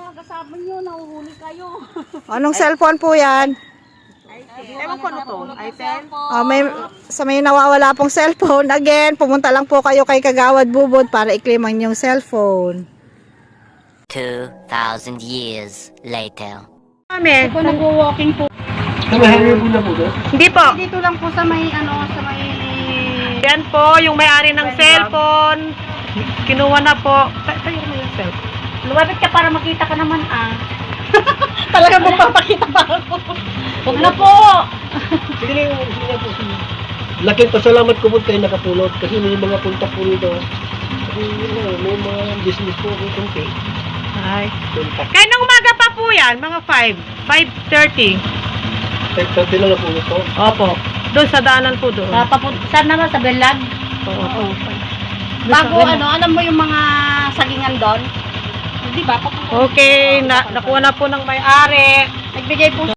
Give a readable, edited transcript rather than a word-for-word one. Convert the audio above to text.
mga kasama nyo, nahuhuli kayo. Anong cellphone po yan? Ewan ko ano to, iPhone? Sa may nawawala pong cellphone, again, pumunta lang po kayo kay Kagawad Bubod para i-claim ang inyong cellphone. 2,000 years later. Kami, Ako nag-walking po. hindi po. Dito lang po sa may sa may... Yan po, yung may-ari ng cellphone. Kinuha na po. Tayo mo yung cellphone. Lumapit ka para makita ka naman Talaga magpapakita pa ako. Huwag na po! Sige na po. Laking pasalamat ko po kayo nakapulot kasi may mga punta po rito. Kasi may mga business po ako kunti. Ay. Punta. Kaya nung umaga pa po yan, mga 5:30. 5:30 lang na po ito. Opo. Doon sa daanan po doon. Saan naman? Sa Belag? Oo. Bago alam mo yung mga sagingan doon? Di ba? Okay, nakuha na po ng may-ari. Nagbigay po